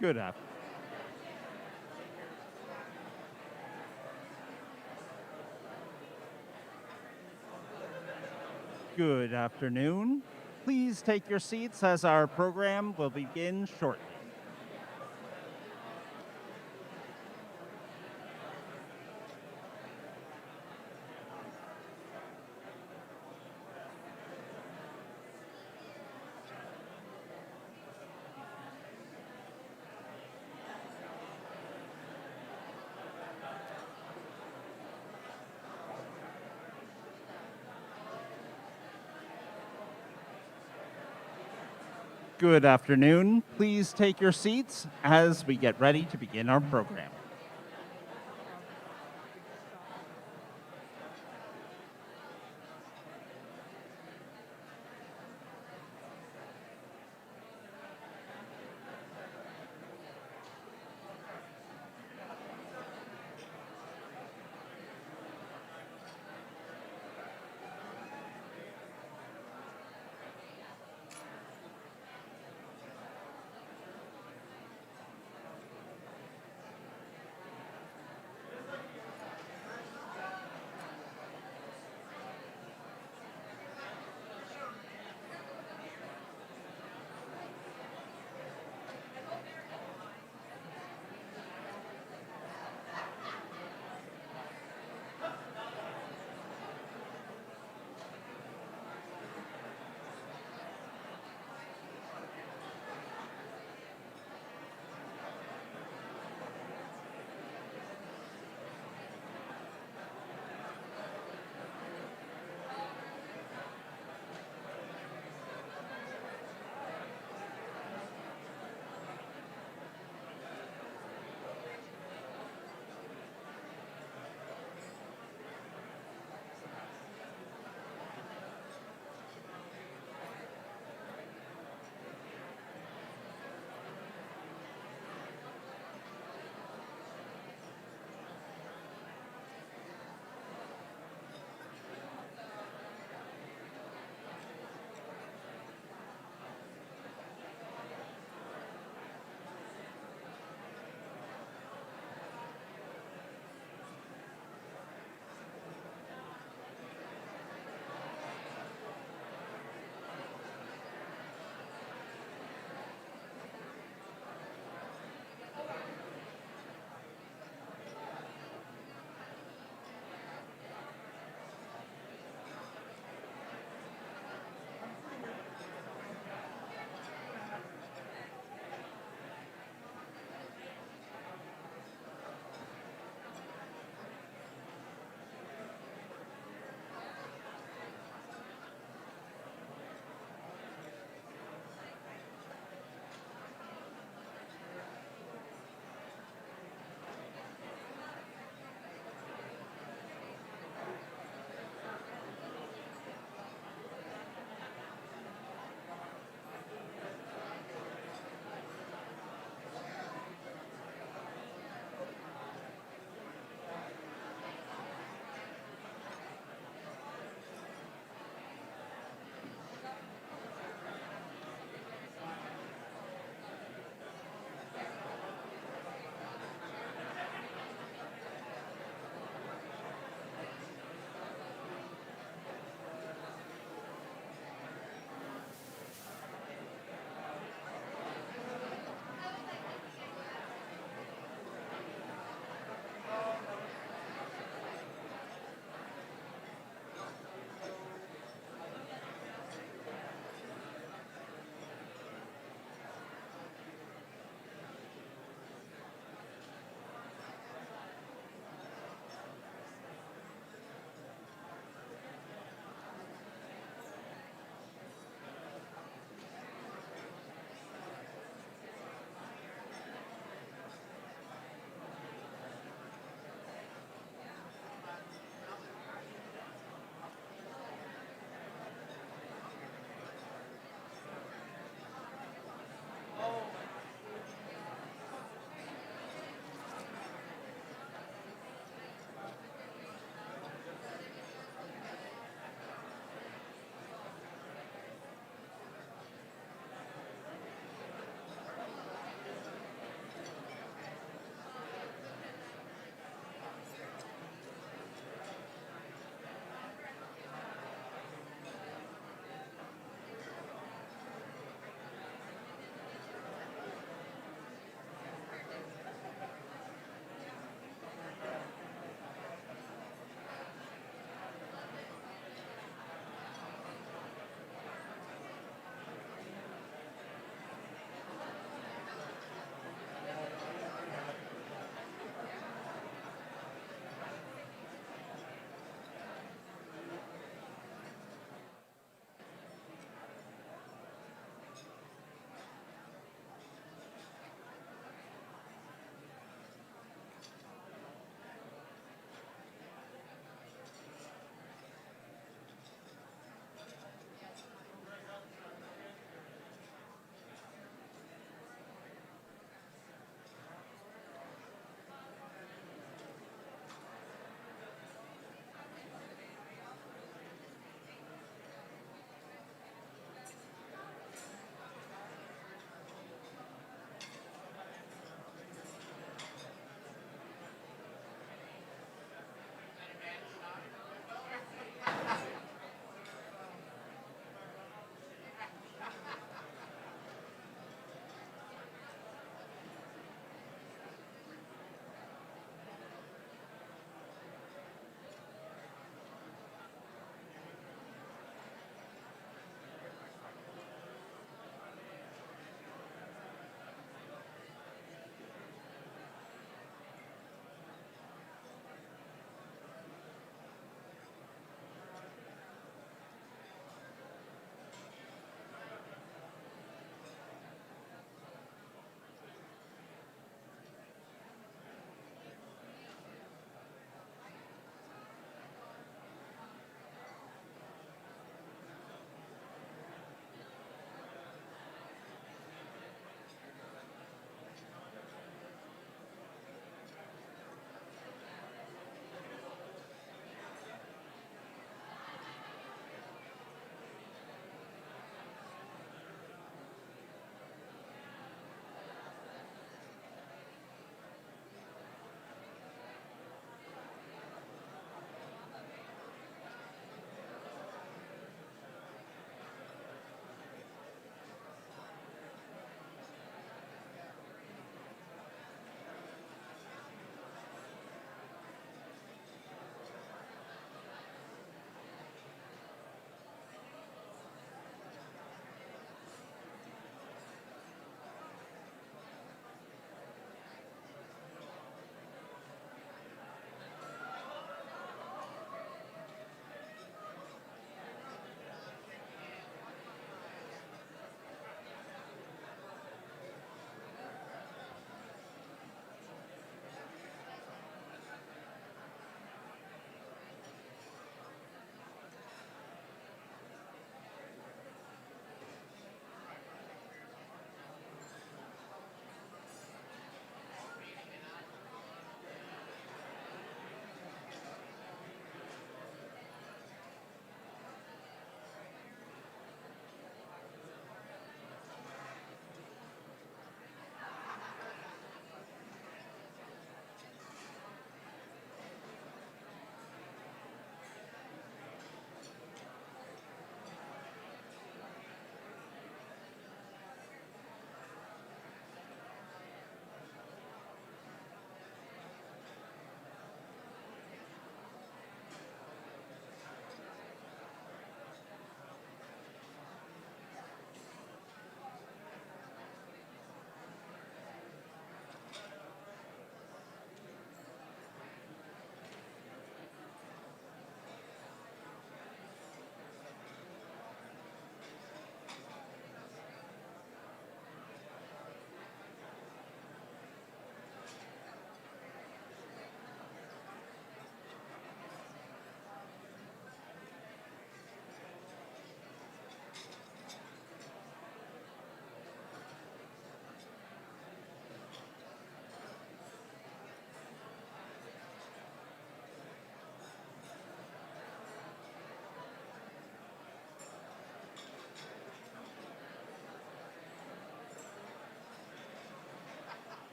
Good afternoon. Good afternoon. Please take your seats as our program will begin shortly. Good afternoon. Please take your seats as we get ready to begin our program.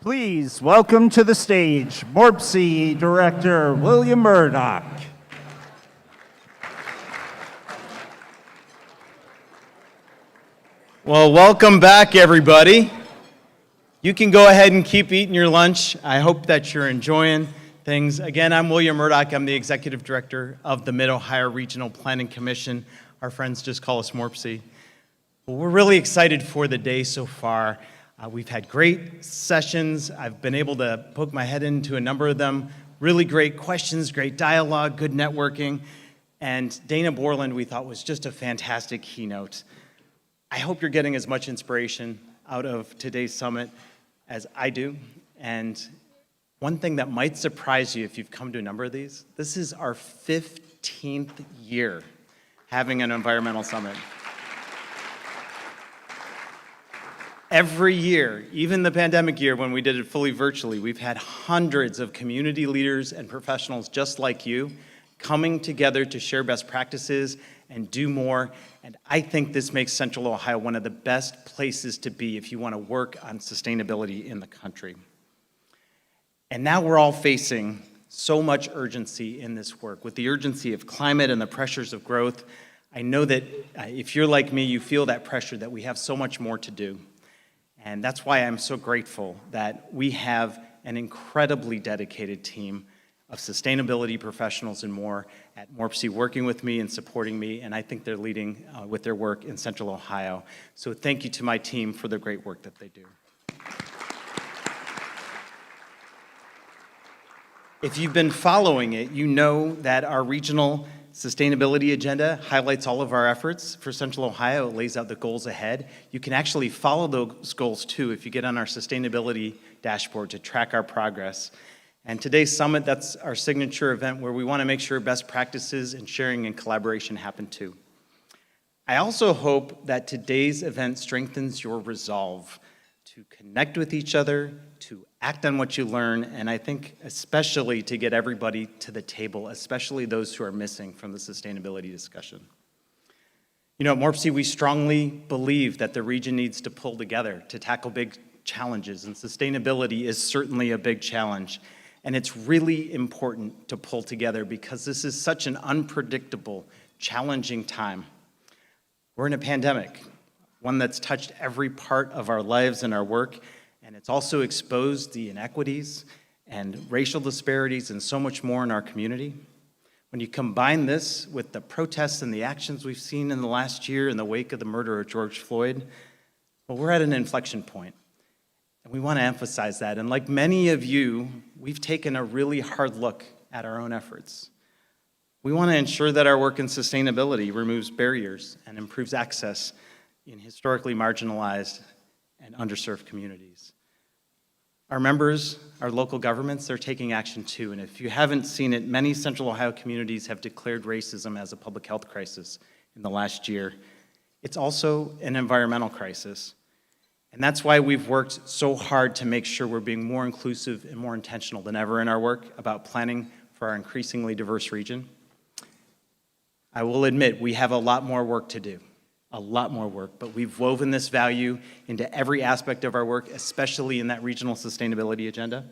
Please welcome to the stage MORPC Director William Murdoch. Well, welcome back, everybody. You can go ahead and keep eating your lunch. I hope that you're enjoying things. Again, I'm William Murdoch. I'm the Executive Director of the Mid-Ohio Regional Planning Commission. Our friends just call us MORPC. Well, we're really excited for the day so far. We've had great sessions. I've been able to poke my head into a number of them. Really great questions, great dialogue, good networking. And Dana Borland, we thought, was just a fantastic keynote. I hope you're getting as much inspiration out of today's summit as I do. And one thing that might surprise you if you've come to a number of these, this is our 15th year having an environmental summit. Every year, even the pandemic year when we did it fully virtually, we've had hundreds of community leaders and professionals just like you coming together to share best practices and do more. And I think this makes Central Ohio one of the best places to be if you want to work on sustainability in the country. And now we're all facing so much urgency in this work. With the urgency of climate and the pressures of growth, I know that if you're like me, you feel that pressure that we have so much more to do. And that's why I'm so grateful that we have an incredibly dedicated team of sustainability professionals and more at MORPC working with me and supporting me, and I think they're leading with their work in Central Ohio. So thank you to my team for the great work that they do. If you've been following it, you know that our regional sustainability agenda highlights all of our efforts for Central Ohio. It lays out the goals ahead. You can actually follow those goals too if you get on our sustainability dashboard to track our progress. And today's summit, that's our signature event where we want to make sure best practices and sharing and collaboration happen too. I also hope that today's event strengthens your resolve to connect with each other, to act on what you learn, and I think especially to get everybody to the table, especially those who are missing from the sustainability discussion. You know, at MORPC, we strongly believe that the region needs to pull together to tackle big challenges, and sustainability is certainly a big challenge. And it's really important to pull together because this is such an unpredictable, challenging time. We're in a pandemic, one that's touched every part of our lives and our work, and it's also exposed the inequities and racial disparities and so much more in our community. When you combine this with the protests and the actions we've seen in the last year in the wake of the murder of George Floyd, well, we're at an inflection point. And we want to emphasize that. And like many of you, we've taken a really hard look at our own efforts. We want to ensure that our work in sustainability removes barriers and improves access in historically marginalized and underserved communities. Our members, our local governments, they're taking action too. And if you haven't seen it, many Central Ohio communities have declared racism as a public health crisis in the last year. It's also an environmental crisis. And that's why we've worked so hard to make sure we're being more inclusive and more intentional than ever in our work about planning for our increasingly diverse region. I will admit, we have a lot more work to do, a lot more work, but we've woven this value into every aspect of our work, especially in that regional sustainability agenda.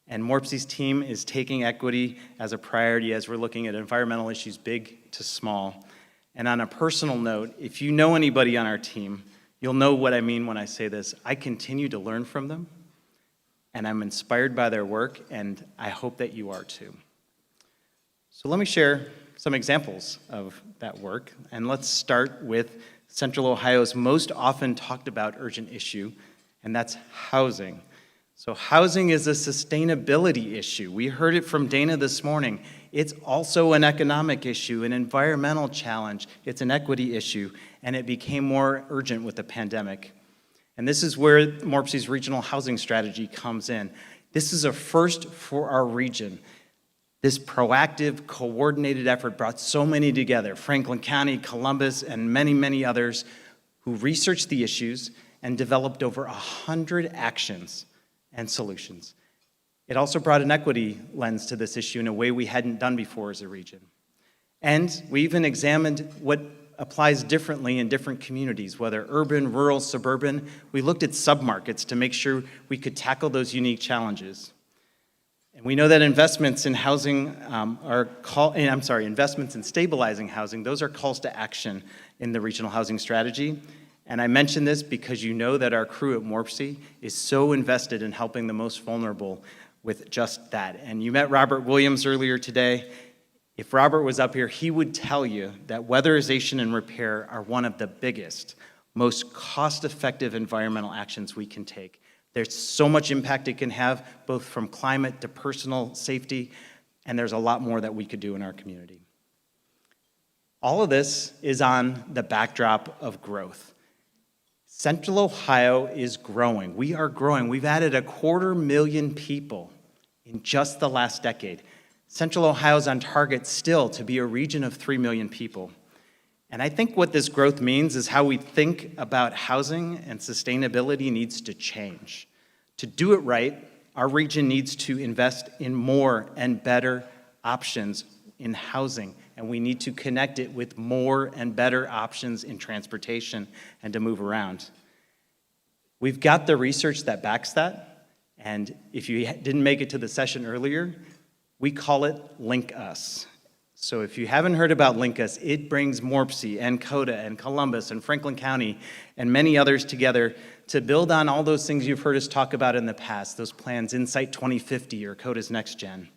And MORPC's team is taking equity as a priority as we're looking at environmental issues big to small. And on a personal note, if you know anybody on our team, you'll know what I mean when I say this. I continue to learn from them, and I'm inspired by their work, and I hope that you are too. So let me share some examples of that work, and let's start with Central Ohio's most often talked about urgent issue, and that's housing. So housing is a sustainability issue. We heard it from Dana this morning. It's also an economic issue, an environmental challenge. It's an equity issue, and it became more urgent with the pandemic. And this is where MORPC's regional housing strategy comes in. This is a first for our region. This proactive, coordinated effort brought so many together, Franklin County, Columbus, and many, many others who researched the issues and developed over 100 actions and solutions. It also brought an equity lens to this issue in a way we hadn't done before as a region. And we even examined what applies differently in different communities, whether urban, rural, suburban. We looked at submarkets to make sure we could tackle those unique challenges. And we know that investments in housing investments in stabilizing housing, those are calls to action in the regional housing strategy. And I mention this because you know that our crew at MORPC is so invested in helping the most vulnerable with just that. And you met Robert Williams earlier today. If Robert was up here, he would tell you that weatherization and repair are one of the biggest, most cost-effective environmental actions we can take. There's so much impact it can have, both from climate to personal safety, and there's a lot more that we could do in our community. All of this is on the backdrop of growth. Central Ohio is growing. We are growing. We've added 250,000 people in just the last decade. Central Ohio is on target still to be a region of 3 million people. And I think what this growth means is how we think about housing and sustainability needs to change. To do it right, our region needs to invest in more and better options in housing, and we need to connect it with more and better options in transportation and to move around. We've got the research that backs that, and if you didn't make it to the session earlier, we call it Link Us. So if you haven't heard about Link Us, it brings MORPC and CODA and Columbus and Franklin County and many others together to build on all those things you've heard us talk about in the past, those plans, Insight 2050 or CODA's Next Gen.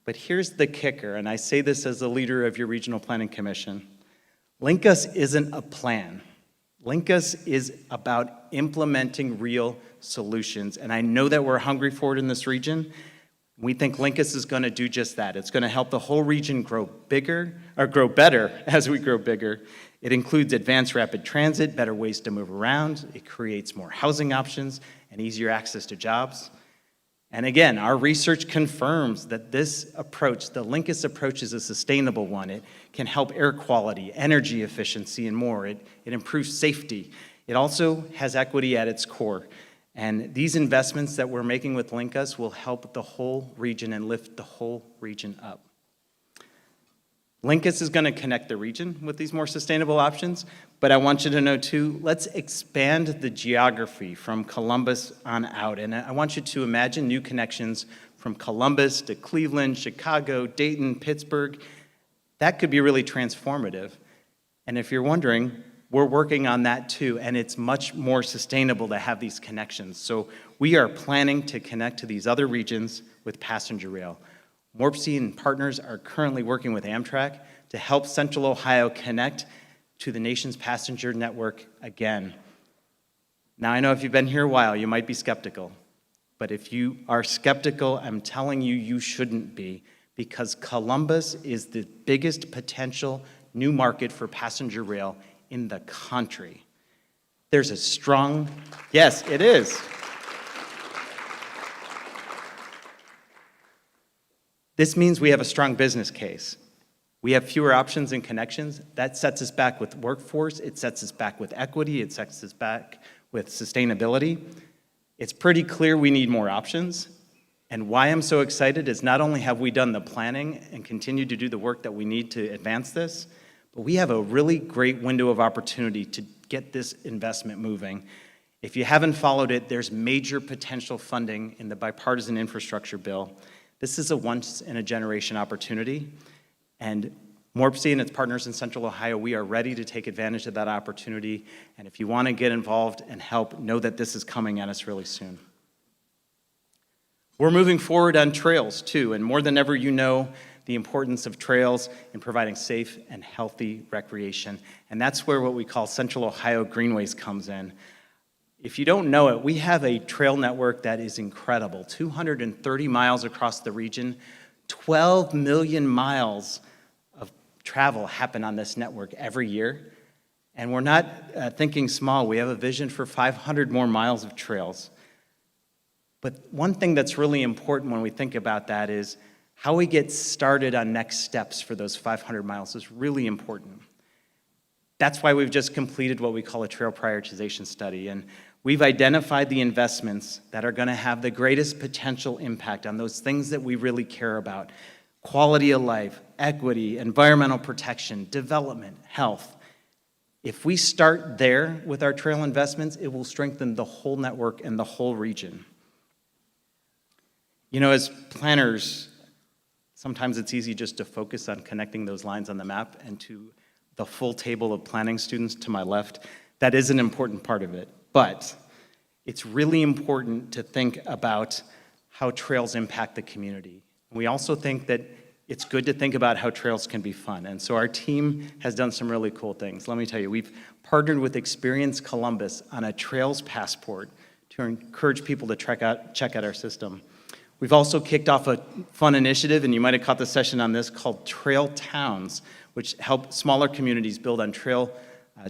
But here's the kicker, and I say this as the leader of your Regional Planning Commission. Link Us isn't a plan. Link Us is about implementing real solutions, and I know that we're hungry for it in this region. We think Link Us is going to do just that. It's going to help the whole region grow better as we grow bigger. It includes advanced rapid transit, better ways to move around. It creates more housing options and easier access to jobs. And again, our research confirms that this approach, the Link Us approach, is a sustainable one. It can help air quality, energy efficiency, and more. It improves safety. It also has equity at its core. And these investments that we're making with Link Us will help the whole region and lift the whole region up. Lincus is going to connect the region with these more sustainable options, but I want you to know too, let's expand the geography from Columbus on out. And I want you to imagine new connections from Columbus to Cleveland, Chicago, Dayton, Pittsburgh. That could be really transformative. And if you're wondering, we're working on that too, and it's much more sustainable to have these connections. So we are planning to connect to these other regions with passenger rail. MORPC and partners are currently working with Amtrak to help Central Ohio connect to the nation's passenger network again. Now, I know if you've been here a while, you might be skeptical. But if you are skeptical, I'm telling you, you shouldn't be, because Columbus is the biggest potential new market for passenger rail in the country. There's a strong, yes, it is. This means we have a strong business case. We have fewer options and connections. That sets us back with workforce. It sets us back with equity. It sets us back with sustainability. It's pretty clear we need more options. And why I'm so excited is not only have we done the planning and continue to do the work that we need to advance this, but we have a really great window of opportunity to get this investment moving. If you haven't followed it, there's major potential funding in the bipartisan infrastructure bill. This is a once-in-a-generation opportunity, and MORPC and its partners in Central Ohio, we are ready to take advantage of that opportunity, and if you want to get involved and help, know that this is coming at us really soon. We're moving forward on trails, too, and more than ever, you know the importance of trails in providing safe and healthy recreation, and that's where what we call Central Ohio Greenways comes in. If you don't know it, we have a trail network that is incredible. 230 miles across the region, 12 million miles of travel happen on this network every year. And we're not thinking small. We have a vision for 500 more miles of trails. But one thing that's really important when we think about that is how we get started on next steps for those 500 miles is really important. That's why we've just completed what we call a trail prioritization study. And we've identified the investments that are going to have the greatest potential impact on those things that we really care about: quality of life, equity, environmental protection, development, health. If we start there with our trail investments, it will strengthen the whole network and the whole region. You know, as planners, sometimes it's easy just to focus on connecting those lines on the map, and to the full table of planning students to my left, that is an important part of it. But it's really important to think about how trails impact the community. We also think that it's good to think about how trails can be fun. And so our team has done some really cool things. Let me tell you, we've partnered with Experience Columbus on a trails passport to encourage people to check out our system. We've also kicked off a fun initiative, and you might have caught the session on this, called Trail Towns, which help smaller communities build on trail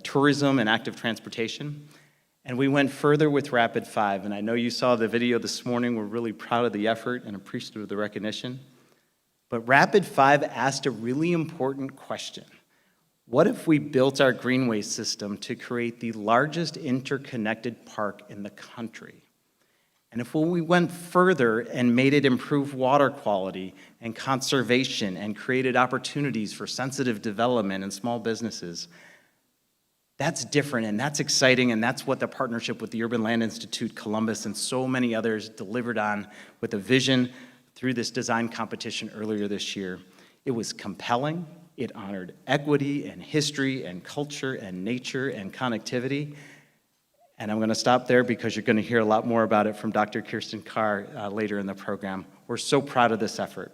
tourism and active transportation. And we went further with Rapid 5, and I know you saw the video this morning. We're really proud of the effort and appreciative of the recognition. But Rapid 5 asked a really important question. What if we built our Greenways system to create the largest interconnected park in the country? And if we went further and made it improve water quality and conservation and created opportunities for sensitive development and small businesses? That's different, and that's exciting, and that's what the partnership with the Urban Land Institute, Columbus, and so many others delivered on with a vision through this design competition earlier this year. It was compelling. It honored equity and history and culture and nature and connectivity. And I'm going to stop there because you're going to hear a lot more about it from Dr. Kirsten Carr later in the program. We're so proud of this effort.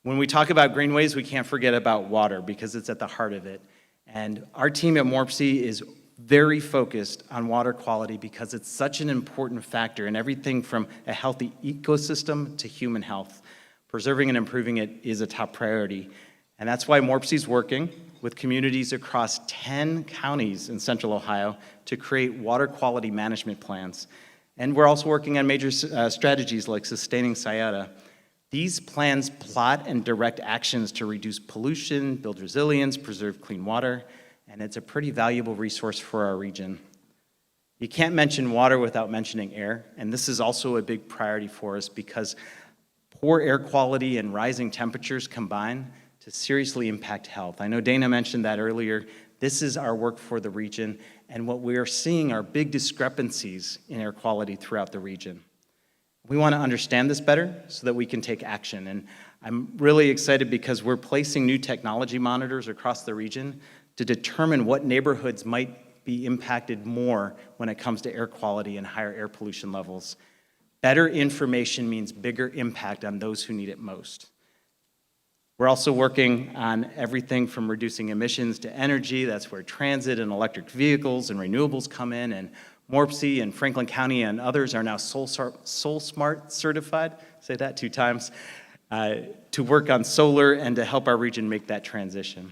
When we talk about Greenways, we can't forget about water because it's at the heart of it. And our team at MORPC is very focused on water quality because it's such an important factor in everything from a healthy ecosystem to human health. Preserving and improving it is a top priority. And that's why MORPC is working with communities across 10 counties in Central Ohio to create water quality management plans. And we're also working on major strategies like sustaining Sayada. These plans plot and direct actions to reduce pollution, build resilience, preserve clean water, and it's a pretty valuable resource for our region. You can't mention water without mentioning air, and this is also a big priority for us because poor air quality and rising temperatures combine to seriously impact health. I know Dana mentioned that earlier. This is our work for the region, and what we are seeing are big discrepancies in air quality throughout the region. We want to understand this better so that we can take action, and I'm really excited because we're placing new technology monitors across the region to determine what neighborhoods might be impacted more when it comes to air quality and higher air pollution levels. Better information means bigger impact on those who need it most. We're also working on everything from reducing emissions to energy. That's where transit and electric vehicles and renewables come in, and MORPC and Franklin County and others are now Soul Smart certified, say that 2 times, to work on solar and to help our region make that transition.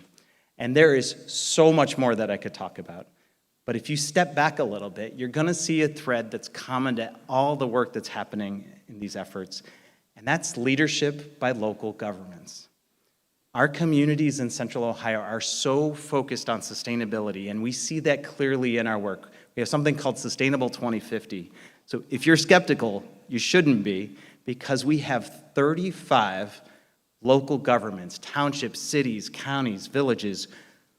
And there is so much more that I could talk about. But if you step back a little bit, you're gonna see a thread that's common to all the work that's happening in these efforts, and that's leadership by local governments. Our communities in Central Ohio are so focused on sustainability, and we see that clearly in our work. We have something called Sustainable 2050. So if you're skeptical, you shouldn't be, because we have 35 local governments, townships, cities, counties, villages,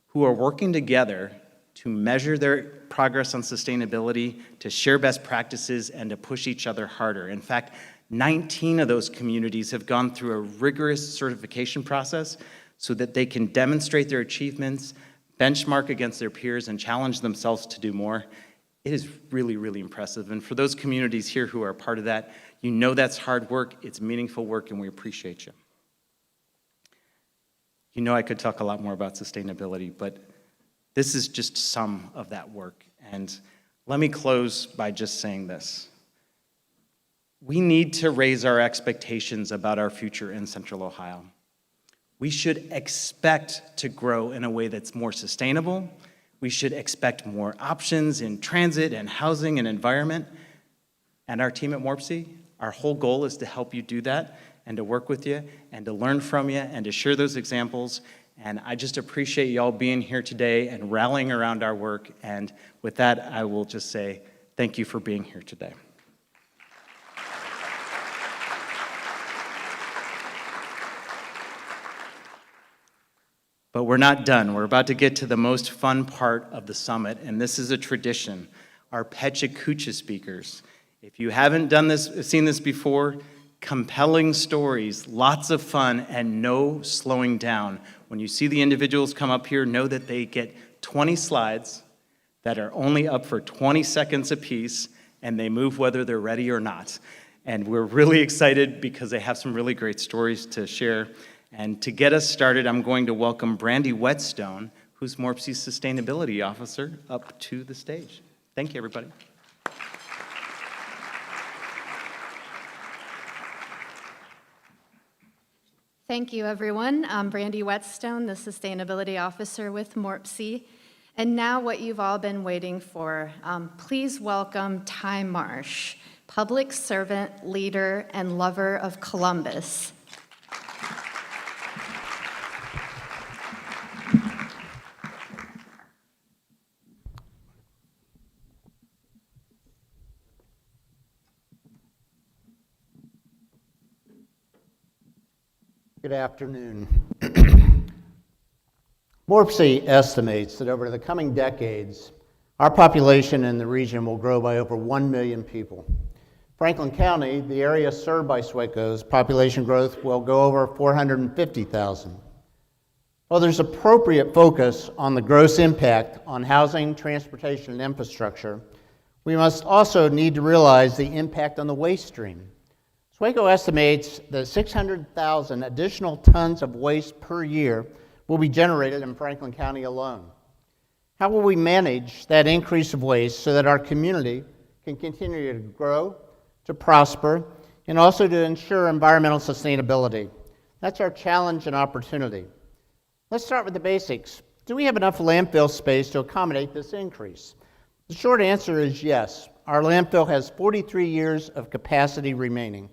who are working together to measure their progress on sustainability, to share best practices, and to push each other harder. In fact, 19 of those communities have gone through a rigorous certification process so that they can demonstrate their achievements, benchmark against their peers, and challenge themselves to do more. It is really, really impressive. And for those communities here who are part of that, you know that's hard work, it's meaningful work, and we appreciate you. You know I could talk a lot more about sustainability, but this is just some of that work. And let me close by just saying this. We need to raise our expectations about our future in Central Ohio. We should expect to grow in a way that's more sustainable. We should expect more options in transit and housing and environment. And our team at MORPC, our whole goal is to help you do that and to work with you and to learn from you and to share those examples. And I just appreciate you all being here today and rallying around our work. And with that, I will just say thank you for being here today. But we're not done. We're about to get to the most fun part of the summit, and this is a tradition, our Pecha Kucha speakers. If you haven't seen this before, compelling stories, lots of fun, and no slowing down. When you see the individuals come up here, know that they get 20 slides that are only up for 20 seconds apiece, and they move whether they're ready or not. And we're really excited because they have some really great stories to share. And to get us started, I'm going to welcome Brandy Whetstone, who's MORPC's Sustainability Officer, up to the stage. Thank you, everybody. Thank you, everyone. I'm Brandy Whetstone, the Sustainability Officer with MORPC. And now what you've all been waiting for, please welcome Ty Marsh, public servant, leader, and lover of Columbus. Good afternoon. MORPC estimates that over the coming decades, our population in the region will grow by over 1 million people. Franklin County, the area served by SWECO's population growth will go over 450,000. While there's appropriate focus on the gross impact on housing, transportation, and infrastructure, we must also need to realize the impact on the waste stream. SWECO estimates that 600,000 additional tons of waste per year will be generated in Franklin County alone. How will we manage that increase of waste so that our community can continue to grow, to prosper, and also to ensure environmental sustainability? That's our challenge and opportunity. Let's start with the basics. Do we have enough landfill space to accommodate this increase? The short answer is yes. Our landfill has 43 years of capacity remaining,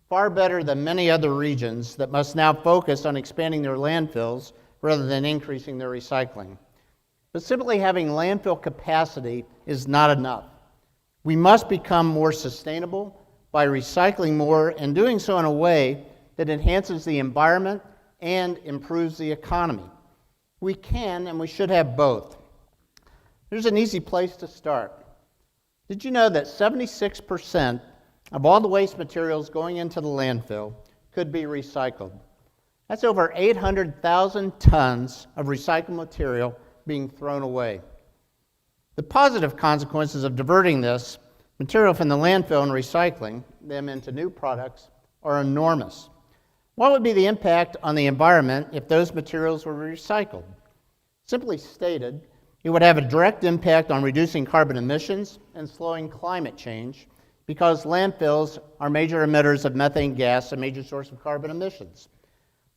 far better than many other regions that must now focus on expanding their landfills rather than increasing their recycling. But simply having landfill capacity is not enough. We must become more sustainable by recycling more and doing so in a way that enhances the environment and improves the economy. We can and we should have both. Here's an easy place to start. Did you know that 76% of all the waste materials going into the landfill could be recycled? That's over 800,000 tons of recycled material being thrown away. The positive consequences of diverting this material from the landfill and recycling them into new products are enormous. What would be the impact on the environment if those materials were recycled? Simply stated, it would have a direct impact on reducing carbon emissions and slowing climate change because landfills are major emitters of methane gas, a major source of carbon emissions.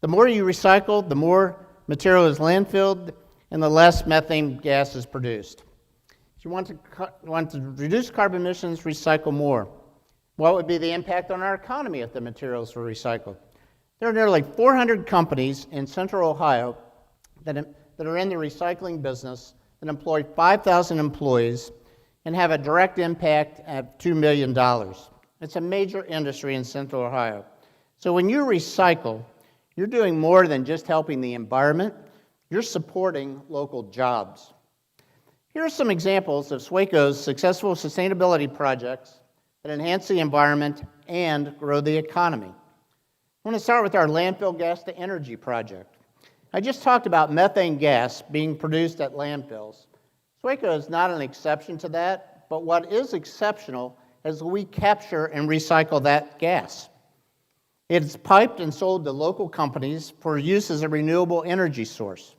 The more you recycle, the more material is landfilled and the less methane gas is produced. If you want to reduce carbon emissions, recycle more. What would be the impact on our economy if the materials were recycled? There are nearly 400 companies in Central Ohio that are in the recycling business that employ 5,000 employees and have a direct impact of $2 million. It's a major industry in Central Ohio. So when you recycle, you're doing more than just helping the environment, you're supporting local jobs. Here are some examples of SWACO's successful sustainability projects that enhance the environment and grow the economy. I want to start with our landfill gas to energy project. I just talked about methane gas being produced at landfills. SWACO is not an exception to that, but what is exceptional is we capture and recycle that gas. It's piped and sold to local companies for use as a renewable energy source.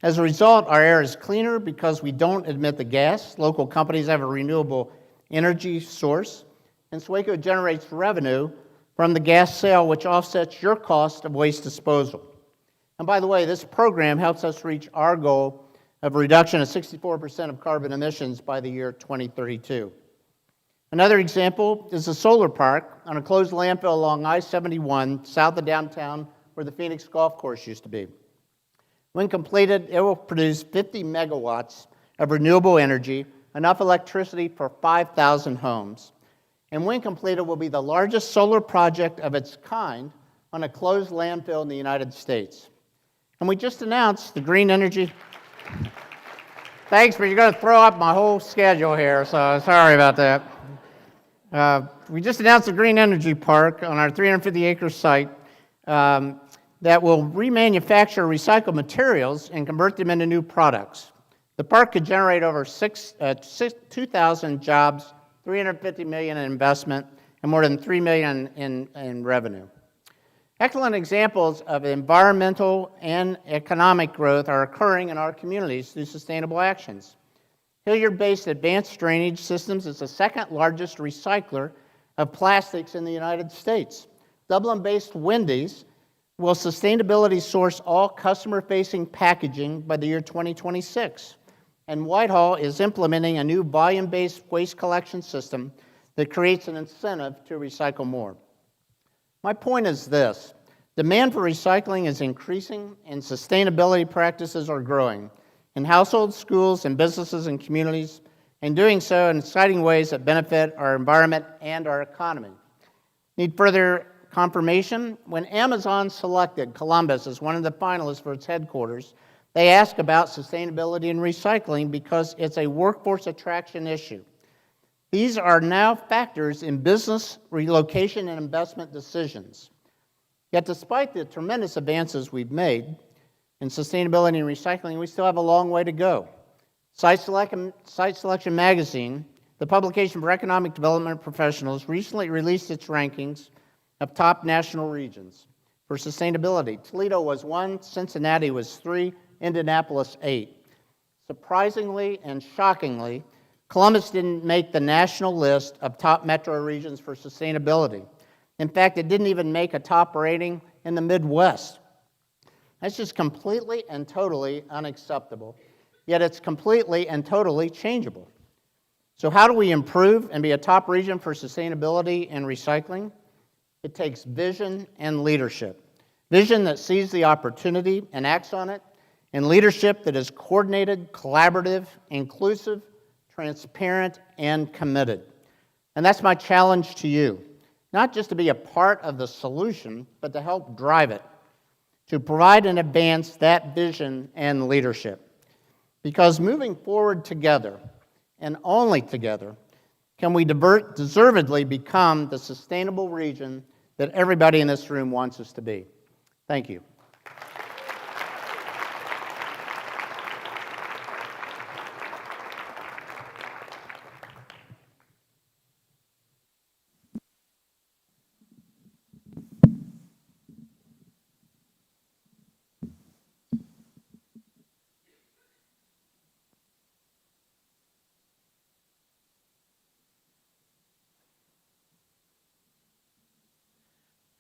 As a result, our air is cleaner because we don't emit the gas. Local companies have a renewable energy source, and SWACO generates revenue from the gas sale, which offsets your cost of waste disposal. And by the way, this program helps us reach our goal of a reduction of 64% of carbon emissions by the year 2032. Another example is a solar park on a closed landfill along I-71 south of downtown where the Phoenix Golf Course used to be. When completed, it will produce 50 megawatts of renewable energy, enough electricity for 5,000 homes. And when completed, will be the largest solar project of its kind on a closed landfill in the United States. And we just announced the green energy. Thanks, but you're going to throw up my whole schedule here, so sorry about that. We just announced the Green Energy Park on our 350-acre site that will remanufacture recycled materials and convert them into new products. The park could generate over 2,000 jobs, $350 million in investment, and more than $3 million in revenue. Excellent examples of environmental and economic growth are occurring in our communities through sustainable actions. Hilliard-based Advanced Drainage Systems is the second largest recycler of plastics in the United States. Dublin-based Wendy's will sustainability source all customer-facing packaging by the year 2026. And Whitehall is implementing a new volume-based waste collection system that creates an incentive to recycle more. My point is this: demand for recycling is increasing and sustainability practices are growing in households, schools, and businesses and communities, and doing so in exciting ways that benefit our environment and our economy. Need further confirmation? When Amazon selected Columbus as one of the finalists for its headquarters, they asked about sustainability and recycling because it's a workforce attraction issue. These are now factors in business relocation and investment decisions. Yet despite the tremendous advances we've made in sustainability and recycling, we still have a long way to go. Site Selection Magazine, the publication for economic development professionals, recently released its rankings of top national regions for sustainability. Toledo was 1, Cincinnati was 3, Indianapolis 8. Surprisingly and shockingly, Columbus didn't make the national list of top metro regions for sustainability. In fact, it didn't even make a top rating in the Midwest. That's just completely and totally unacceptable, yet it's completely and totally changeable. So how do we improve and be a top region for sustainability and recycling? It takes vision and leadership. Vision that sees the opportunity and acts on it, and leadership that is coordinated, collaborative, inclusive, transparent, and committed. And that's my challenge to you, not just to be a part of the solution, but to help drive it. to provide and advance that vision and leadership. Because moving forward together, and only together, can we deservedly become the sustainable region that everybody in this room wants us to be. Thank you.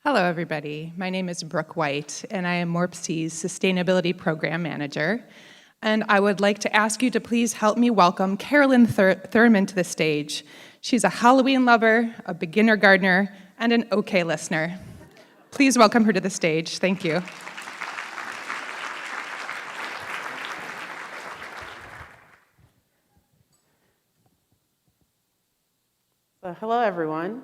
Hello, everybody. My name is Brooke White, and I am MORPC's Sustainability Program Manager. And I would like to ask you to please help me welcome Carolyn Thurman to the stage. She's a Halloween lover, a beginner gardener, and an okay listener. Please welcome her to the stage. Thank you. Hello, everyone.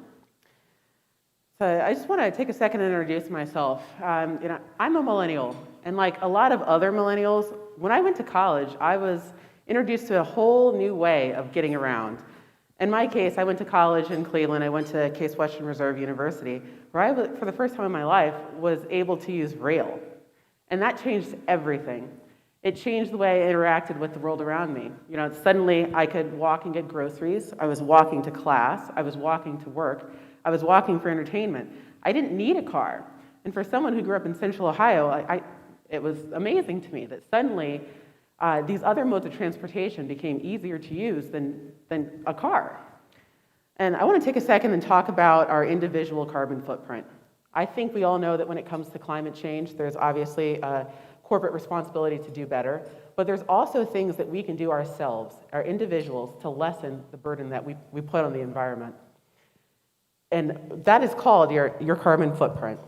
So I just want to take a second and introduce myself. I'm a millennial, and like a lot of other millennials, when I went to college, I was introduced to a whole new way of getting around. In my case, I went to college in Cleveland. I went to Case Western Reserve University, where I, for the first time in my life, was able to use rail. And that changed everything. It changed the way I interacted with the world around me. Suddenly I could walk and get groceries. I was walking to class. I was walking to work. I was walking for entertainment. I didn't need a car. And for someone who grew up in Central Ohio, it was amazing to me that suddenly these other modes of transportation became easier to use than a car. And I want to take a second and talk about our individual carbon footprint. I think we all know that when it comes to climate change, there's obviously a corporate responsibility to do better, but there's also things that we can do ourselves, our individuals, to lessen the burden that we put on the environment. And that is called your carbon footprint.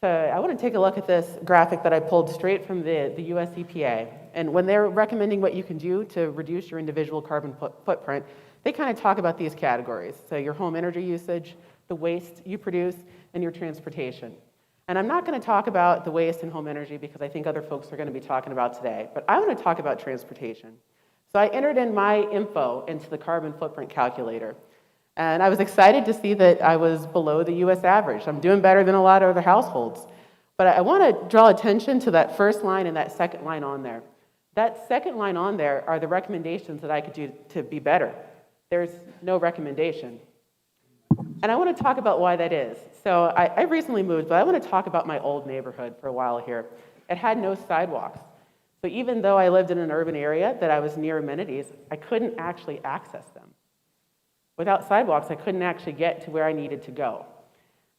So I want to take a look at this graphic that I pulled straight from the US EPA. And when they're recommending what you can do to reduce your individual carbon footprint, they kind of talk about these categories. So your home energy usage, the waste you produce, and your transportation. And I'm not going to talk about the waste and home energy because I think other folks are going to be talking about today, but I want to talk about transportation. So I entered in my info into the carbon footprint calculator. And I was excited to see that I was below the US average. I'm doing better than a lot of other households. But I want to draw attention to that first line and that second line on there. That second line on there are the recommendations that I could do to be better. There's no recommendation. And I want to talk about why that is. So I recently moved, but I want to talk about my old neighborhood for a while here. It had no sidewalks. So even though I lived in an urban area that I was near amenities, I couldn't actually access them. Without sidewalks, I couldn't actually get to where I needed to go.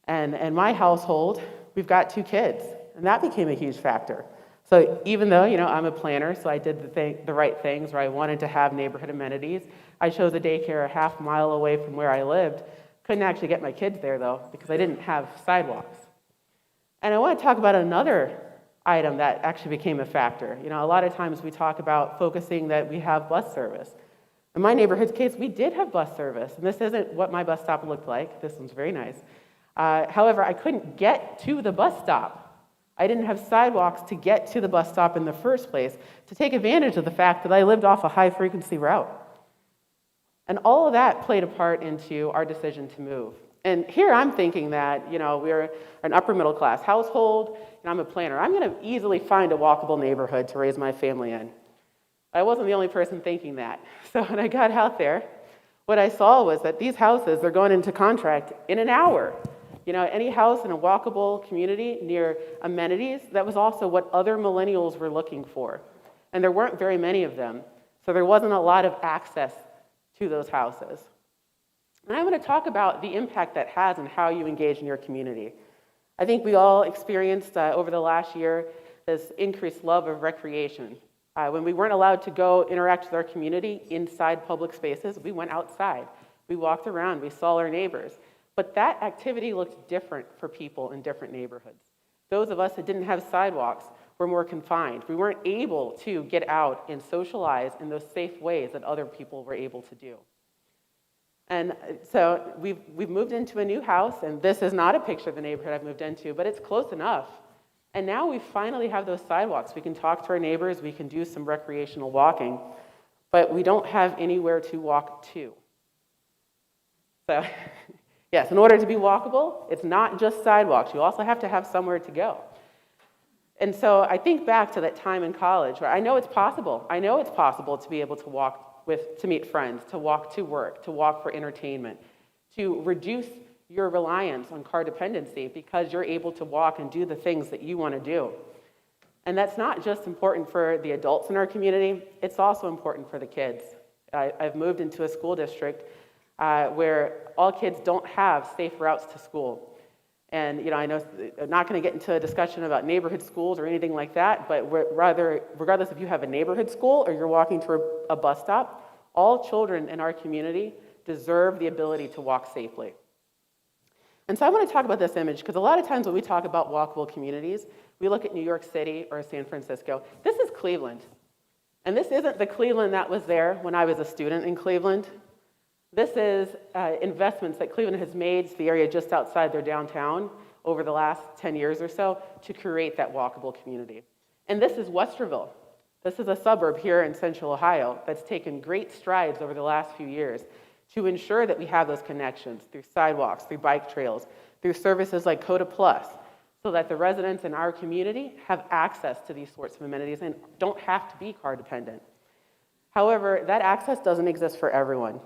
And in my household, we've got 2 kids, and that became a huge factor. So even though, I'm a planner, so I did the right things where I wanted to have neighborhood amenities, I chose a daycare a half mile away from where I lived. Couldn't actually get my kids there, though, because I didn't have sidewalks. And I want to talk about another item that actually became a factor. A lot of times we talk about focusing that we have bus service. In my neighborhood's case, we did have bus service, and this isn't what my bus stop looked like. This one's very nice. However, I couldn't get to the bus stop. I didn't have sidewalks to get to the bus stop in the first place to take advantage of the fact that I lived off a high-frequency route. And all of that played a part into our decision to move. And here I'm thinking that, we're an upper-middle-class household, and I'm a planner. I'm going to easily find a walkable neighborhood to raise my family in. I wasn't the only person thinking that. So when I got out there, what I saw was that these houses are going into contract in an hour. Any house in a walkable community near amenities, that was also what other millennials were looking for. And there weren't very many of them, so there wasn't a lot of access to those houses. And I want to talk about the impact that has on how you engage in your community. I think we all experienced over the last year this increased love of recreation. When we weren't allowed to go interact with our community inside public spaces, we went outside. We walked around, we saw our neighbors. But that activity looked different for people in different neighborhoods. Those of us that didn't have sidewalks were more confined. We weren't able to get out and socialize in those safe ways that other people were able to do. And so we've moved into a new house, and this is not a picture of the neighborhood I've moved into, but it's close enough. And now we finally have those sidewalks. We can talk to our neighbors, we can do some recreational walking, but we don't have anywhere to walk to. So, yes, in order to be walkable, it's not just sidewalks. You also have to have somewhere to go. And so I think back to that time in college where I know it's possible. I know it's possible to be able to walk to meet friends, to walk to work, to walk for entertainment, to reduce your reliance on car dependency because you're able to walk and do the things that you want to do. And that's not just important for the adults in our community, it's also important for the kids. I've moved into a school district where all kids don't have safe routes to school. And I know I'm not going to get into a discussion about neighborhood schools or anything like that, but regardless if you have a neighborhood school or you're walking to a bus stop, all children in our community deserve the ability to walk safely. And so I want to talk about this image because a lot of times when we talk about walkable communities, we look at New York City or San Francisco. This is Cleveland. And this isn't the Cleveland that was there when I was a student in Cleveland. This is investments that Cleveland has made to the area just outside their downtown over the last 10 years or so to create that walkable community. And this is Westerville. This is a suburb here in central Ohio that's taken great strides over the last few years to ensure that we have those connections through sidewalks, through bike trails, through services like Coda Plus, so that the residents in our community have access to these sorts of amenities and don't have to be car dependent. However, that access doesn't exist for everyone.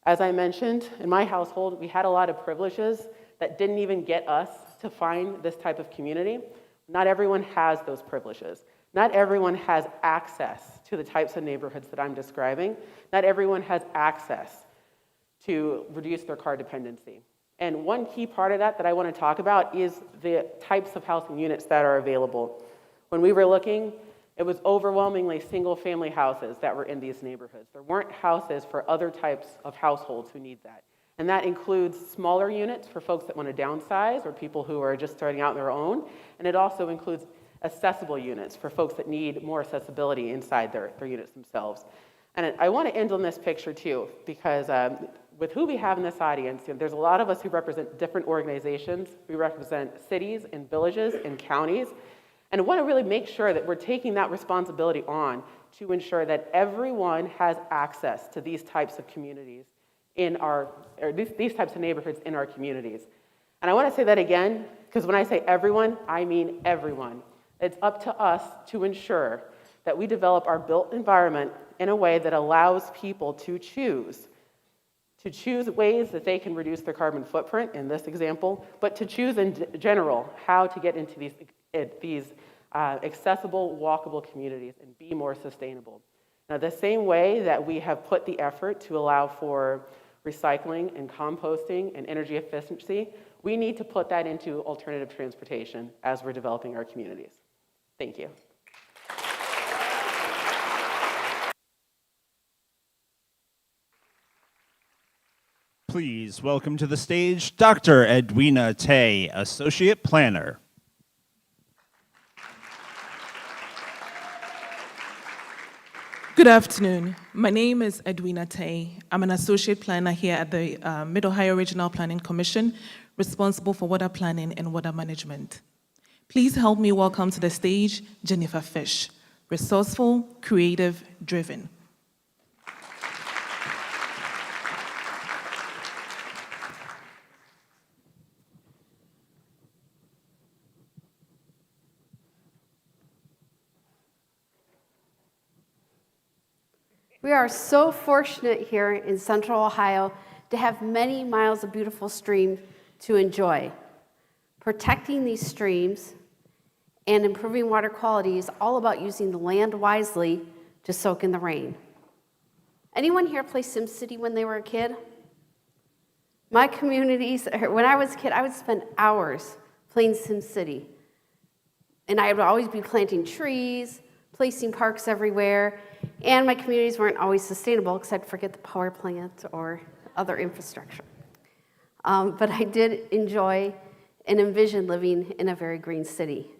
As I mentioned, in my household, we had a lot of privileges that didn't even get us to find this type of community. Not everyone has those privileges. Not everyone has access to the types of neighborhoods that I'm describing. Not everyone has access to reduce their car dependency. And one key part of that I want to talk about is the types of housing units that are available. When we were looking, it was overwhelmingly single-family houses that were in these neighborhoods. There weren't houses for other types of households who need that. And that includes smaller units for folks that want to downsize or people who are just starting out on their own. And it also includes accessible units for folks that need more accessibility inside their units themselves. And I want to end on this picture too, because with who we have in this audience, there's a lot of us who represent different organizations. We represent cities and villages and counties. And I want to really make sure that we're taking that responsibility on to ensure that everyone has access to these types of communities these types of neighborhoods in our communities. And I want to say that again, because when I say everyone, I mean everyone. It's up to us to ensure that we develop our built environment in a way that allows people to choose ways that they can reduce their carbon footprint, in this example, but to choose in general how to get into these accessible, walkable communities and be more sustainable. Now, the same way that we have put the effort to allow for recycling and composting and energy efficiency, we need to put that into alternative transportation as we're developing our communities. Thank you. Please welcome to the stage Dr. Edwina Tay, Associate Planner. Good afternoon. My name is Edwina Tay. I'm an associate planner here at the Mid-Ohio Regional Planning Commission, responsible for water planning and water management. Please help me welcome to the stage Jennifer Fish, resourceful, creative, driven. We are so fortunate here in Central Ohio to have many miles of beautiful streams to enjoy. Protecting these streams and improving water quality is all about using the land wisely to soak in the rain. Anyone here play SimCity when they were a kid? My communities, when I was a kid, I would spend hours playing SimCity. And I would always be planting trees, placing parks everywhere, and my communities weren't always sustainable because I'd forget the power plant or other infrastructure. But I did enjoy and envision living in a very green city.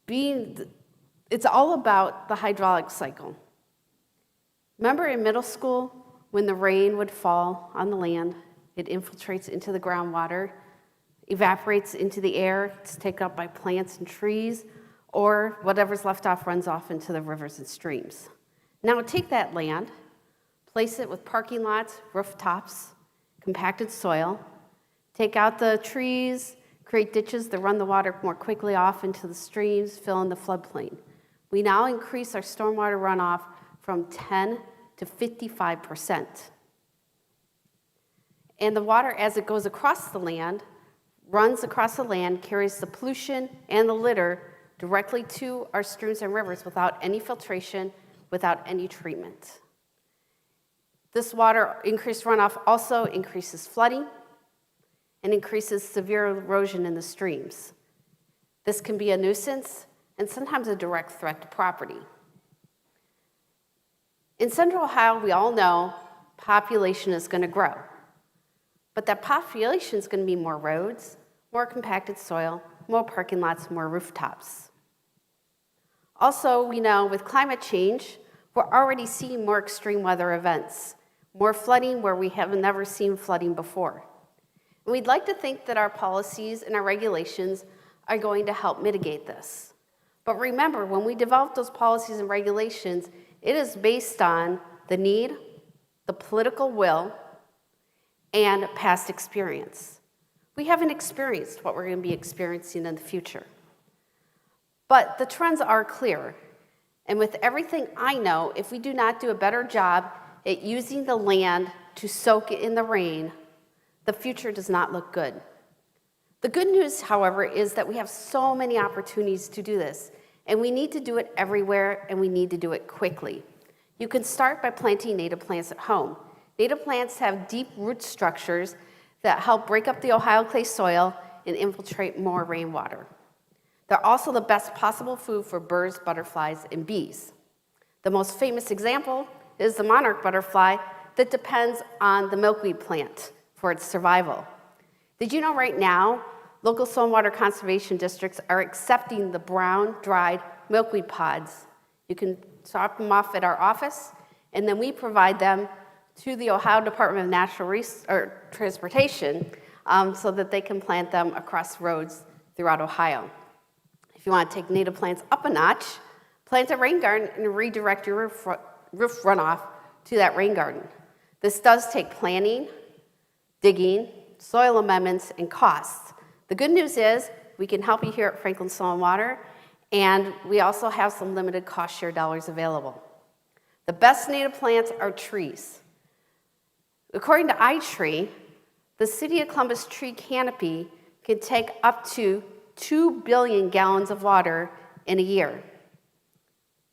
It's all about the hydraulic cycle. Remember in middle school when the rain would fall on the land, it infiltrates into the groundwater, evaporates into the air, it's taken up by plants and trees, or whatever's left off runs off into the rivers and streams. Now take that land, place it with parking lots, rooftops, compacted soil, take out the trees, create ditches that run the water more quickly off into the streams, fill in the floodplain. We now increase our stormwater runoff from 10 to 55%. And the water, as it goes across the land, runs across the land, carries the pollution and the litter directly to our streams and rivers without any filtration, without any treatment. This water increased runoff also increases flooding and increases severe erosion in the streams. This can be a nuisance and sometimes a direct threat to property. In Central Ohio, we all know population is going to grow. But that population is going to be more roads, more compacted soil, more parking lots, more rooftops. Also, we know with climate change, we're already seeing more extreme weather events, more flooding where we have never seen flooding before. And we'd like to think that our policies and our regulations are going to help mitigate this. But remember, when we develop those policies and regulations, it is based on the need, the political will, and past experience. We haven't experienced what we're going to be experiencing in the future. But the trends are clear. And with everything I know, if we do not do a better job at using the land to soak it in the rain, the future does not look good. The good news, however, is that we have so many opportunities to do this, and we need to do it everywhere, and we need to do it quickly. You can start by planting native plants at home. Native plants have deep root structures that help break up the Ohio clay soil and infiltrate more rainwater. They're also the best possible food for birds, butterflies, and bees. The most famous example is the monarch butterfly that depends on the milkweed plant for its survival. Did you know right now, local stormwater conservation districts are accepting the brown, dried milkweed pods? You can drop them off at our office, and then we provide them to the Ohio Department of Natural Transportation so that they can plant them across roads throughout Ohio. If you want to take native plants up a notch, plant a rain garden and redirect your roof runoff to that rain garden. This does take planning, digging, soil amendments, and costs. The good news is we can help you here at Franklin Soil and Water, and we also have some limited cost share dollars available. The best native plants are trees. According to iTree, the City of Columbus tree canopy can take up to 2 billion gallons of water in a year.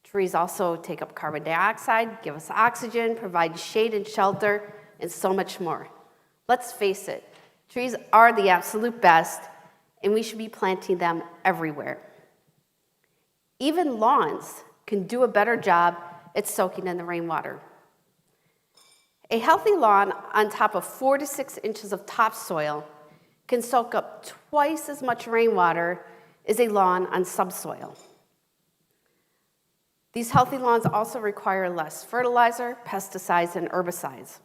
Trees also take up carbon dioxide, give us oxygen, provide shade and shelter, and so much more. Let's face it, trees are the absolute best, and we should be planting them everywhere. Even lawns can do a better job at soaking in the rainwater. A healthy lawn on top of 4 to 6 inches of topsoil can soak up twice as much rainwater as a lawn on subsoil. These healthy lawns also require less fertilizer, pesticides, and herbicides.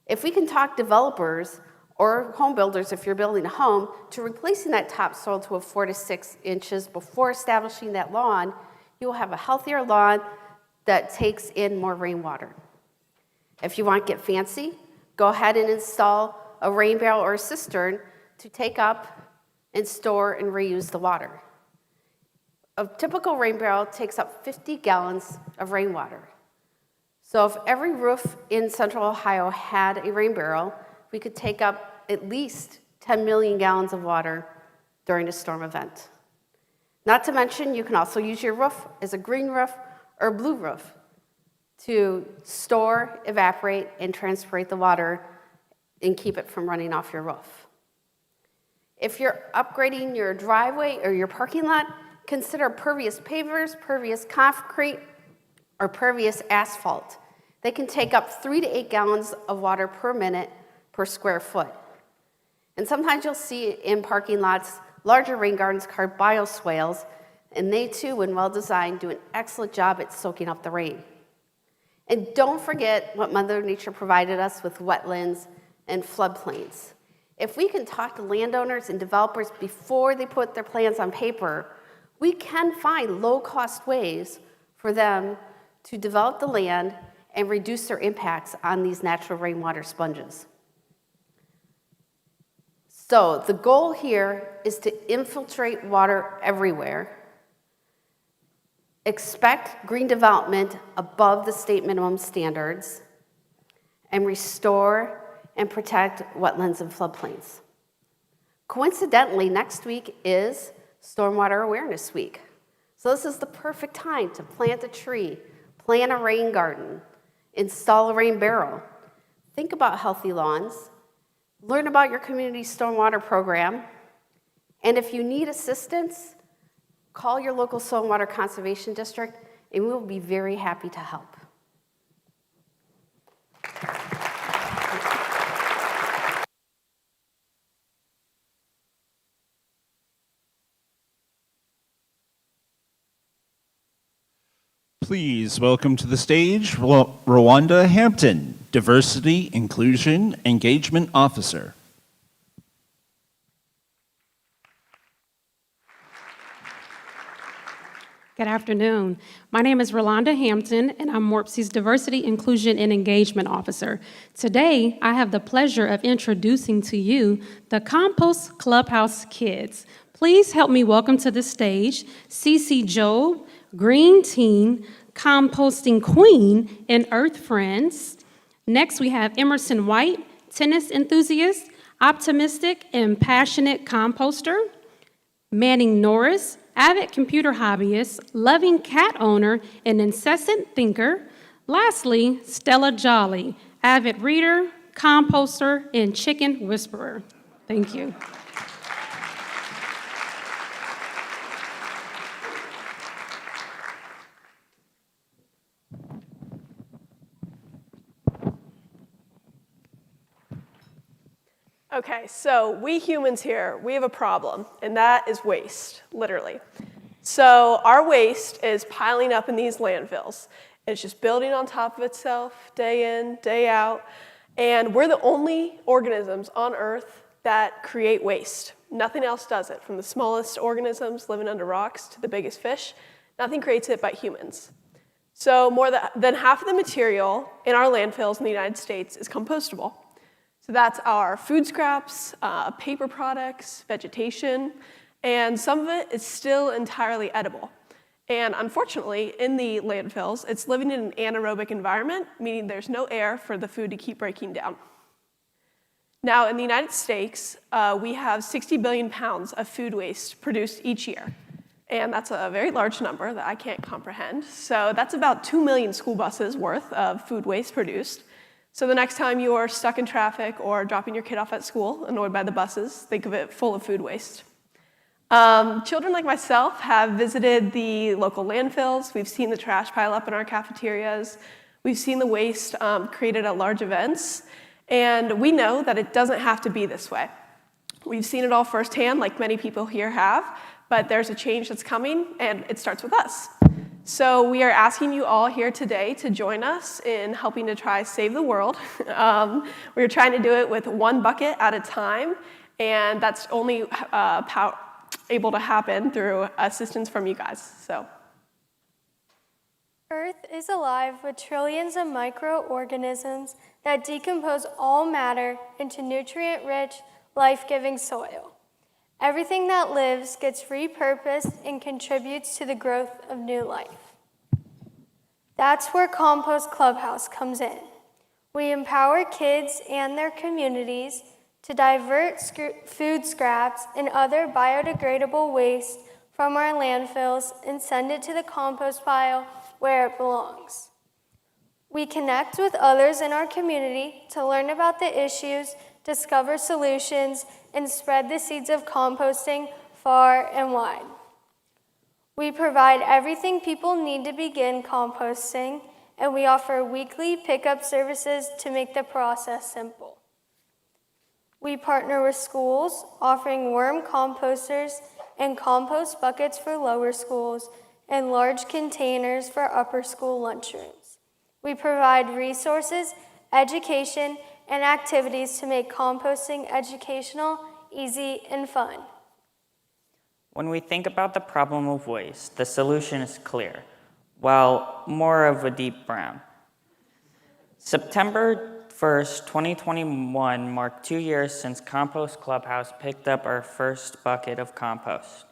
If we can talk developers or home builders, if you're building a home, to replacing that topsoil to a 4 to 6 inches before establishing that lawn, you will have a healthier lawn that takes in more rainwater. If you want to get fancy, go ahead and install a rain barrel or a cistern to take up and store and reuse the water. A typical rain barrel takes up 50 gallons of rainwater. So if every roof in Central Ohio had a rain barrel, we could take up at least 10 million gallons of water during a storm event. Not to mention, you can also use your roof as a green roof or a blue roof to store, evaporate, and transpirate the water and keep it from running off your roof. If you're upgrading your driveway or your parking lot, consider pervious pavers, pervious concrete, or pervious asphalt. They can take up 3 to 8 gallons of water per minute per square foot. And sometimes you'll see in parking lots larger rain gardens called bioswales, and they too, when well designed, do an excellent job at soaking up the rain. And don't forget what Mother Nature provided us with wetlands and floodplains. If we can talk to landowners and developers before they put their plans on paper, we can find low-cost ways for them to develop the land and reduce their impacts on these natural rainwater sponges. So the goal here is to infiltrate water everywhere, expect green development above the state minimum standards, and restore and protect wetlands and floodplains. Coincidentally, next week is Stormwater Awareness Week. So this is the perfect time to plant a tree, plant a rain garden, install a rain barrel. Think about healthy lawns, learn about your community stormwater program, and if you need assistance, call your local stormwater conservation district, and we will be very happy to help. Please welcome to the stage Rwanda Hampton, Diversity, Inclusion, Engagement Officer. Good afternoon. My name is Rolanda Hampton, and I'm MORPC's Diversity, Inclusion, and Engagement Officer. Today, I have the pleasure of introducing to you the Compost Clubhouse Kids. Please help me welcome to the stage Cece Job, Green Teen, Composting Queen, and Earth Friends. Next, we have Emerson White, tennis enthusiast, optimistic and passionate composter. Manning Norris, avid computer hobbyist, loving cat owner, and incessant thinker. Lastly, Stella Jolly, avid reader, composter, and chicken whisperer. Thank you. Okay, so we humans here, we have a problem, and that is waste, literally. So our waste is piling up in these landfills. It's just building on top of itself day in, day out, and we're the only organisms on Earth that create waste. Nothing else does it, from the smallest organisms living under rocks to the biggest fish. Nothing creates it but humans. So more than half of the material in our landfills in the United States is compostable. So that's our food scraps, paper products, vegetation, and some of it is still entirely edible. And unfortunately, in the landfills, it's living in an anaerobic environment, meaning there's no air for the food to keep breaking down. Now, in the United States, we have 60 billion pounds of food waste produced each year. And that's a very large number that I can't comprehend. So that's about 2 million school buses worth of food waste produced. So the next time you are stuck in traffic or dropping your kid off at school, annoyed by the buses, think of it full of food waste. Children like myself have visited the local landfills. We've seen the trash pile up in our cafeterias. We've seen the waste created at large events. And we know that it doesn't have to be this way. We've seen it all firsthand, like many people here have, but there's a change that's coming, and it starts with us. So we are asking you all here today to join us in helping to try save the world. We're trying to do it with one bucket at a time, and that's only able to happen through assistance from you guys. So, Earth is alive with trillions of microorganisms that decompose all matter into nutrient-rich, life-giving soil. Everything that lives gets repurposed and contributes to the growth of new life. That's where Compost Clubhouse comes in. We empower kids and their communities to divert food scraps and other biodegradable waste from our landfills and send it to the compost pile where it belongs. We connect with others in our community to learn about the issues, discover solutions, and spread the seeds of composting far and wide. We provide everything people need to begin composting, and we offer weekly pickup services to make the process simple. We partner with schools, offering worm composters and compost buckets for lower schools and large containers for upper school lunchrooms. We provide resources, education, and activities to make composting educational, easy, and fun. When we think about the problem of waste, the solution is clear, well, more of a deep brown. September 1st, 2021 marked 2 years since Compost Clubhouse picked up our first bucket of compost.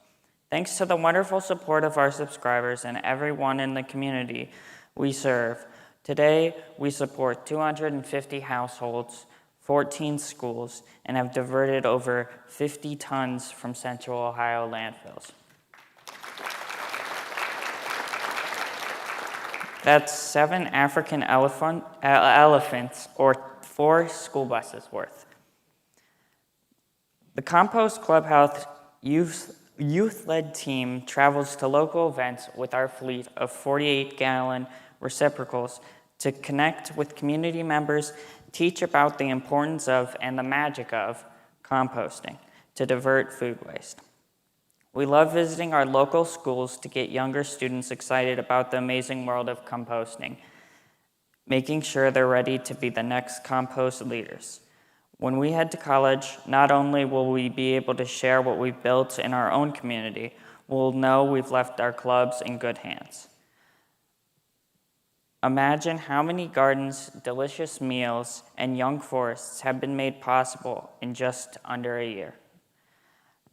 Thanks to the wonderful support of our subscribers and everyone in the community we serve, today we support 250 households, 14 schools, and have diverted over 50 tons from Central Ohio landfills. That's 7 African elephants or 4 school buses worth. The Compost Clubhouse youth-led team travels to local events with our fleet of 48-gallon receptacles to connect with community members, teach about the importance of and the magic of composting to divert food waste. We love visiting our local schools to get younger students excited about the amazing world of composting, making sure they're ready to be the next compost leaders. When we head to college, not only will we be able to share what we've built in our own community, we'll know we've left our clubs in good hands. Imagine how many gardens, delicious meals, and young forests have been made possible in just under a year.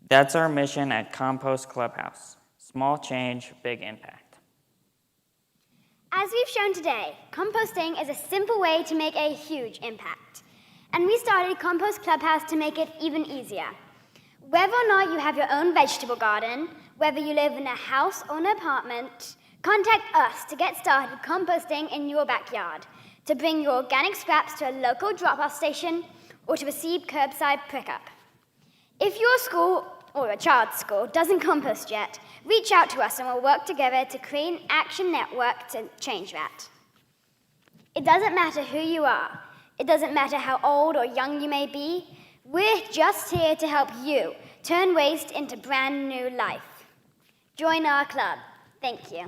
That's our mission at Compost Clubhouse. Small change, big impact. As we've shown today, composting is a simple way to make a huge impact. And we started Compost Clubhouse to make it even easier. Whether or not you have your own vegetable garden, whether you live in a house or an apartment, contact us to get started composting in your backyard, to bring your organic scraps to a local drop-off station, or to receive curbside pickup. If your school or your child's school doesn't compost yet, reach out to us and we'll work together to create an action network to change that. It doesn't matter who you are. It doesn't matter how old or young you may be. We're just here to help you turn waste into brand new life. Join our club. Thank you.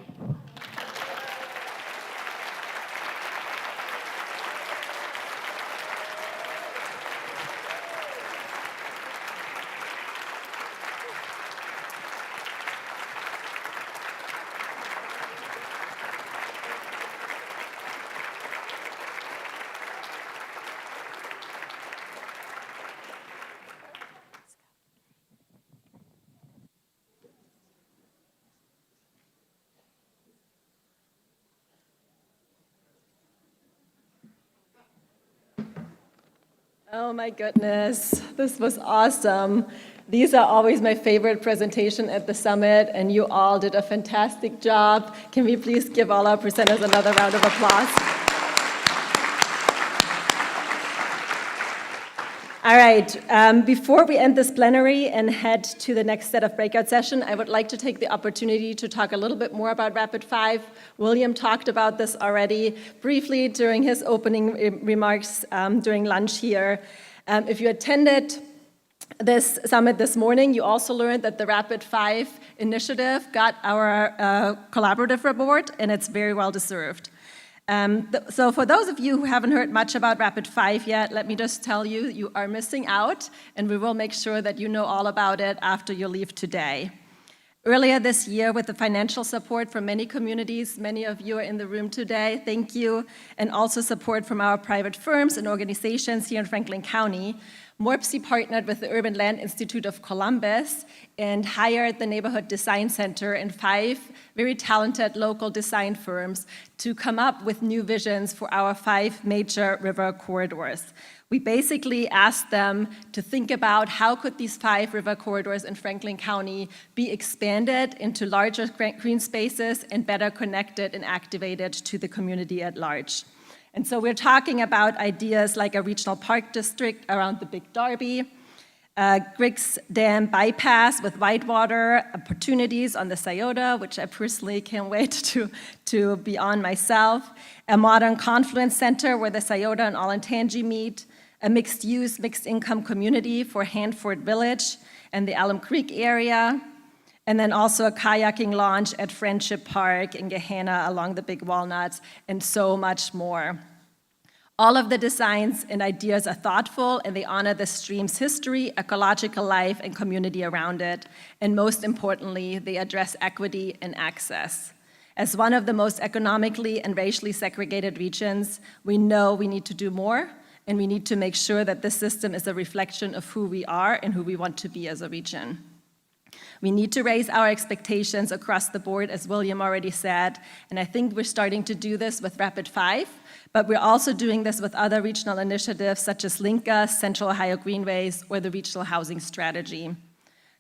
Oh my goodness, this was awesome. These are always my favorite presentation at the summit, and you all did a fantastic job. Can we please give all our presenters another round of applause? All right, before we end this plenary and head to the next set of breakout session, I would like to take the opportunity to talk a little bit more about Rapid 5. William talked about this already briefly during his opening remarks during lunch here. If you attended this summit this morning, you also learned that the Rapid 5 initiative got our collaborative reward, and it's very well deserved. So for those of you who haven't heard much about Rapid 5 yet, let me just tell you, you are missing out, and we will make sure that you know all about it after you leave today. Earlier this year, with the financial support from many communities, many of you are in the room today, thank you, and also support from our private firms and organizations here in Franklin County, MORPC partnered with the Urban Land Institute of Columbus and hired the Neighborhood Design Center and 5 very talented local design firms to come up with new visions for our 5 major river corridors. We basically asked them to think about how could these 5 river corridors in Franklin County be expanded into larger green spaces and better connected and activated to the community at large. And so we're talking about ideas like a regional park district around the Big Darby, Griggs Dam bypass with whitewater, opportunities on the Scioto, which I personally can't wait to be on myself, a modern confluence center where the Scioto and Olentangy meet, a mixed-use, mixed-income community for Hanford Village and the Alum Creek area, and then also a kayaking launch at Friendship Park in Gehenna along the Big Walnuts, and so much more. All of the designs and ideas are thoughtful, and they honor the stream's history, ecological life, and community around it. And most importantly, they address equity and access. As one of the most economically and racially segregated regions, we know we need to do more, and we need to make sure that this system is a reflection of who we are and who we want to be as a region. We need to raise our expectations across the board, as William already said, and I think we're starting to do this with Rapid 5, but we're also doing this with other regional initiatives such as LINCA, Central Ohio Greenways, or the Regional Housing Strategy.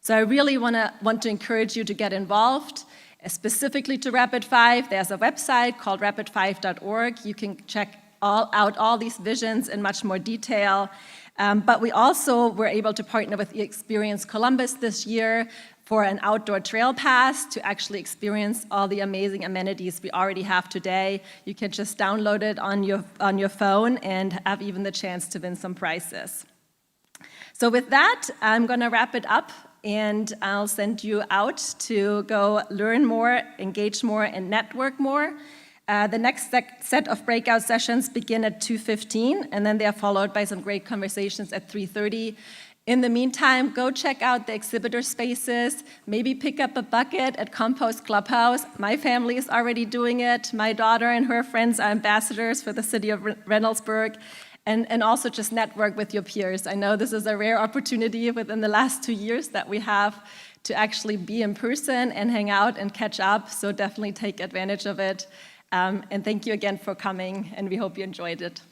So I really want to encourage you to get involved. Specifically to Rapid 5, there's a website called rapid5.org. You can check out all these visions in much more detail. But we also were able to partner with Experience Columbus this year for an outdoor trail pass to actually experience all the amazing amenities we already have today. You can just download it on your phone and have even the chance to win some prizes. So with that, I'm going to wrap it up, and I'll send you out to go learn more, engage more, and network more. The next set of breakout sessions begin at 2:15, and then they are followed by some great conversations at 3:30. In the meantime, go check out the exhibitor spaces, maybe pick up a bucket at Compost Clubhouse. My family is already doing it. My daughter and her friends are ambassadors for the city of Reynoldsburg, and also just network with your peers. I know this is a rare opportunity within the last 2 years that we have to actually be in person and hang out and catch up, so definitely take advantage of it. And thank you again for coming, and we hope you enjoyed it.